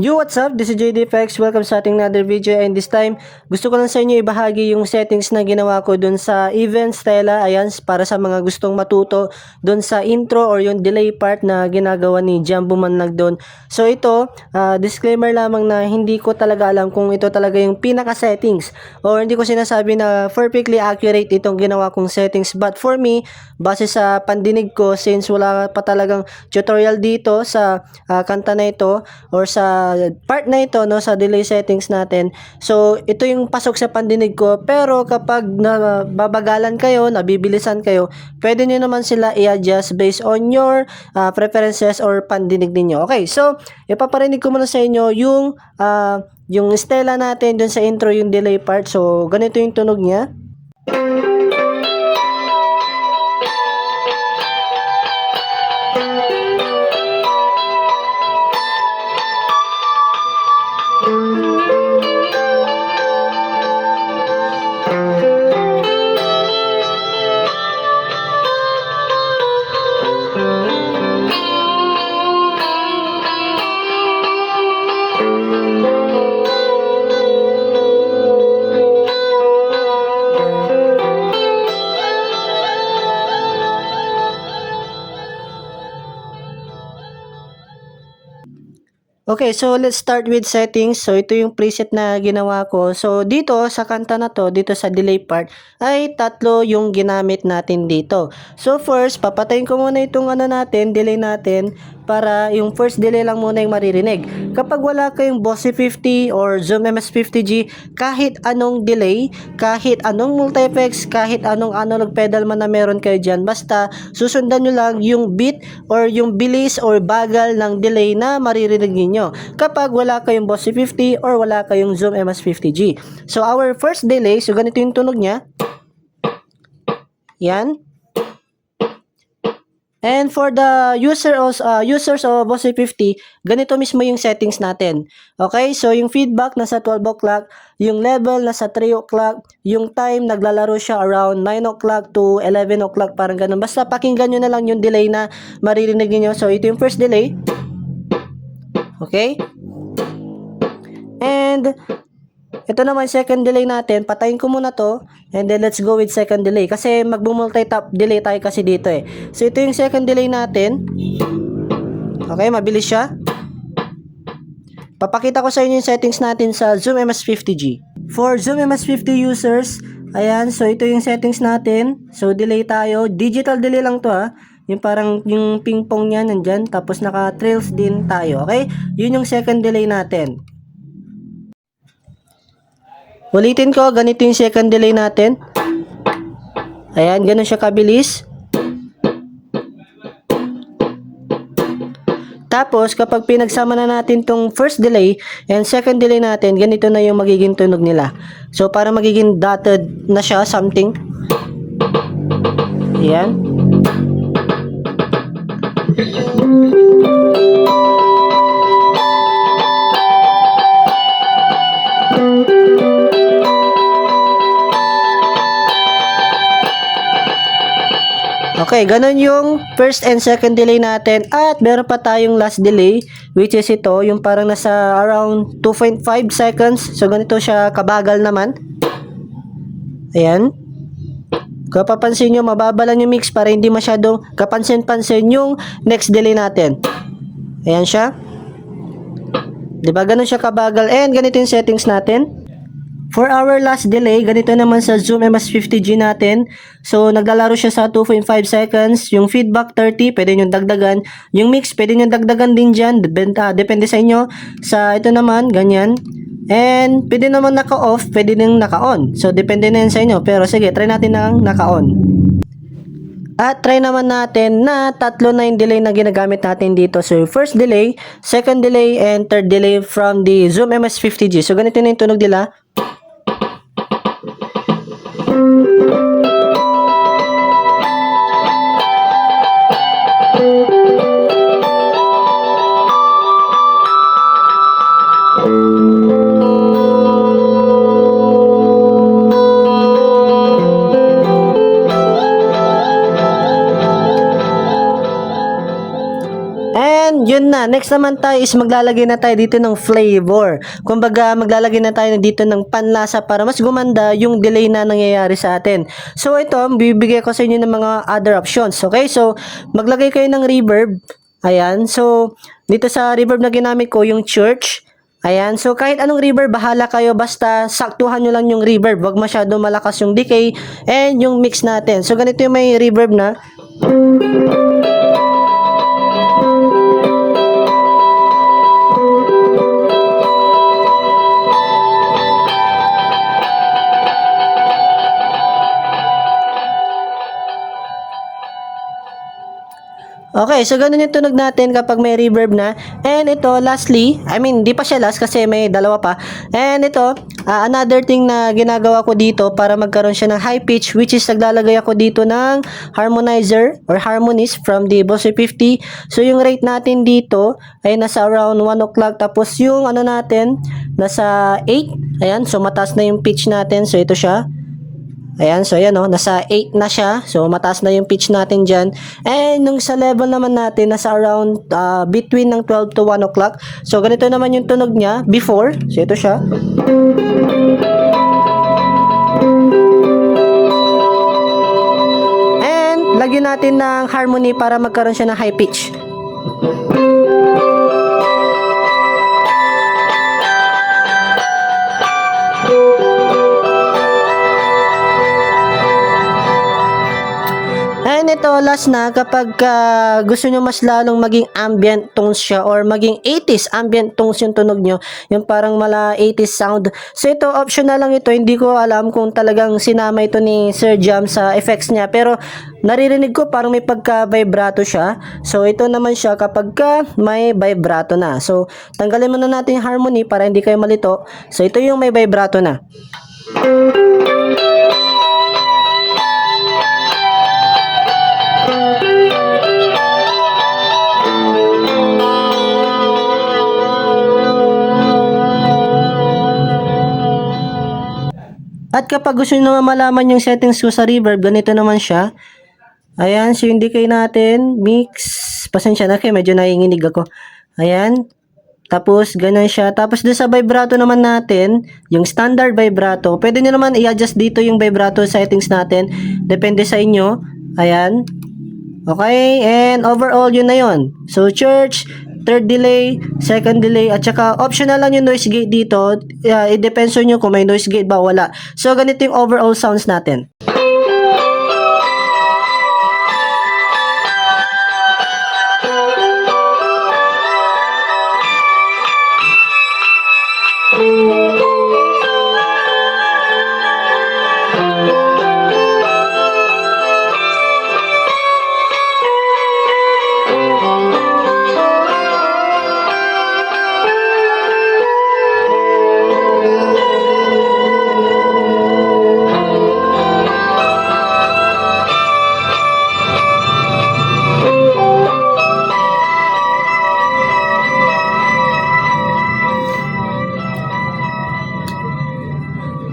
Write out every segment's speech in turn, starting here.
Yo, what's up? This is JDFX. Welcome sa ating another video, and this time gusto ko lang sa inyo ibahagi yung settings na ginawa ko dun sa event Stella. Ayan, para sa mga gustong matuto dun sa intro or yung delay part na ginagawa ni Jumbo Manlag dun. So ito, disclaimer lamang na hindi ko talaga alam kung ito talaga yung pinaka settings, or hindi ko sinasabi na perfectly accurate itong ginawa kong settings, but for me, base sa pandinig ko, since wala pa talagang tutorial dito sa kanta na ito or sa part na ito, no, sa delay settings natin. So ito yung pasok sa pandinig ko, pero kapag nababagalan kayo, nabibilisan kayo, pwede nyo naman sila i-adjust based on your preferences or pandinig ninyo. Okay, so ipaparinig ko muna sa inyo yung Stella natin dun sa intro, yung delay part. So ganito yung tunog niya. Okay, so let's start with settings. So ito yung preset na ginawa ko. So dito sa kanta na to, dito sa delay part, ay tatlo yung ginamit natin dito. So first, papatayin ko muna itong delay natin, para yung first delay lang muna yung maririnig. Kapag wala kayong Bossy 50 or Zoom MS50G, kahit anong delay, kahit anong multi-effects, kahit anong analog pedal man na meron kayo dyan, basta susundan nyo lang yung beat or yung bilis or bagal ng delay na maririnig niyo kapag wala kayong Bossy 50 or wala kayong Zoom MS50G. So our first delay, so ganito yung tunog niya. Yan. And for the users of Bossy 50, ganito mismo yung settings natin. Okay, so yung feedback nasa 12 o'clock, yung level nasa 3 o'clock, yung time naglalaro siya around 9 o'clock to 11 o'clock, parang ganun. Basta pakinggan nyo na lang yung delay na maririnig niyo. So ito yung first delay. Okay? And ito naman second delay natin. Patayin ko muna to, and then let's go with second delay kasi magbo-multi-tap delay tayo kasi dito eh. So ito yung second delay natin. Okay, mabilis siya. Papakita ko sa inyo yung settings natin sa Zoom MS50G. For Zoom MS50 users, ayan, so ito yung settings natin. So delay tayo, digital delay lang to ha. Yung parang yung ping pong niya nandyan, tapos naka trails din tayo. Okay, yun yung second delay natin. Ulitin ko, ganito yung second delay natin. Ayan, ganun siya kabilis. Tapos, kapag pinagsama na natin tong first delay and second delay natin, ganito na yung magiging tunog nila. So, para magiging dotted na siya, something. Ayan. Okay, ganun yung first and second delay natin, at meron pa tayong last delay, which is ito, yung parang nasa around 2.5 seconds. So ganito siya kabagal naman. Ayan. Kung papansin nyo, mababalan yung mix para hindi masyadong kapansin-pansin yung next delay natin. Ayan siya. Diba, ganun siya kabagal, and ganito yung settings natin. For our last delay, ganito naman sa Zoom MS50G natin. So, naglalaro siya sa 2.5 seconds. Yung feedback 30, pwede nyo dagdagan. Yung mix, pwede nyo dagdagan din dyan. Depende sa inyo. Sa ito naman, ganyan. And, pwede naman naka-off, pwede din naka-on. So, depende na yan sa inyo. Pero sige, try natin ng naka-on. At try naman natin na tatlo na yung delay na ginagamit natin dito. So, first delay, second delay, and third delay from the Zoom MS50G. So, ganito na yung tunog nila. And yun na. na, next naman tayo is maglalagay na tayo dito ng flavor. Kumbaga, maglalagay na tayo dito ng panlasa para mas gumanda yung delay na nangyayari sa atin. So, ito, bibigay ko sa inyo ng mga other options. Okay, so, maglagay kayo ng reverb. Ayan, so, dito sa reverb na ginamit ko, yung church. Ayan, so kahit anong reverb, bahala kayo, basta saktuhan nyo lang yung reverb. Huwag masyado malakas yung decay and yung mix natin. So, ganito yung may reverb na. Okay, so ganun yung tunog natin kapag may reverb na. And ito, lastly, di pa siya last kasi may dalawa pa. And ito, another thing na ginagawa ko dito para magkaroon siya ng high pitch, which is naglalagay ako dito ng harmonizer or harmonies from the Boss 50. So yung rate natin dito ay nasa around 1 o'clock. Tapos yung ano natin, nasa 8. Ayan, so mataas na yung pitch natin. So ito siya. Ayan, so ayan nasa 8 na siya. So mataas na yung pitch natin dyan. And nung sa level naman natin, nasa around between ng 12 to 1 o'clock. So ganito naman yung tunog niya before. So ito siya. And lagyan natin ng harmony para magkaroon siya ng high pitch. And ito, last na, kapag gusto nyo mas lalong maging ambient tones siya or maging 80s ambient tones yung tunog nyo, yung parang mala 80s sound. So ito, optional lang ito. Hindi ko alam kung talagang sinama ito ni Sir Jam sa effects niya. Pero naririnig ko parang may pagka-vibrato siya. So ito naman siya kapag may vibrato na. So tanggalin muna natin yung harmony para hindi kayo malito. So ito yung may vibrato na. At kapag gusto nyo naman malaman yung settings ko sa reverb, ganito naman siya. Ayan, so yung decay natin, mix. Pasensya na kayo, medyo nanginginig ako. Ayan. Tapos, ganyan siya. Tapos, doon sa vibrato naman natin, yung standard vibrato, pwede nyo naman i-adjust dito yung vibrato settings natin. Depende sa inyo. Ayan. Okay, and overall, yun na yun. So, church, third delay, second delay, at saka optional lang yung noise gate dito. It depends on nyo kung may noise gate ba o wala. So, ganito yung overall sounds natin.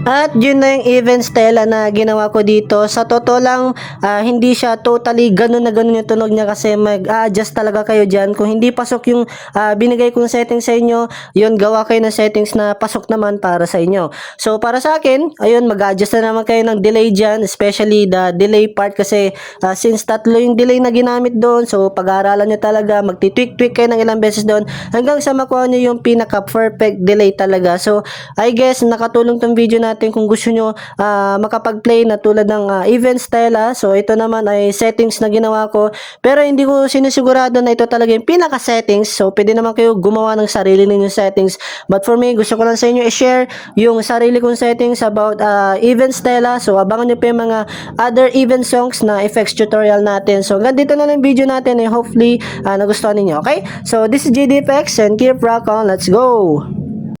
At yun na yung even stela na ginawa ko dito. Sa totoo lang, hindi siya totally ganun na ganun yung tunog niya kasi mag-adjust talaga kayo dyan. Kung hindi pasok yung binigay kong settings sa inyo, yun, gawa kayo ng settings na pasok naman para sa inyo. So, para sa akin, ayun, mag-adjust na naman kayo ng delay dyan, especially the delay part kasi since tatlo yung delay na ginamit doon, so pag-aaralan nyo talaga, magtitweak-tweak kayo ng ilang beses doon hanggang sa makuha nyo yung pinaka-perfect delay talaga. So, I guess, nakatulong tong video natin kung gusto nyo makapag-play na tulad ng event style. So ito naman ay settings na ginawa ko, pero hindi ko sinisigurado na ito talaga yung pinaka-settings. So pwede naman kayo gumawa ng sarili ninyong settings, but for me, gusto ko lang sa inyo i-share yung sarili kong settings about event style. So abangan nyo pa yung mga other event songs na effects tutorial natin. So hanggang dito na lang video natin, hopefully nagustuhan ninyo. Okay, so this is JDFX and keep rock on, let's go.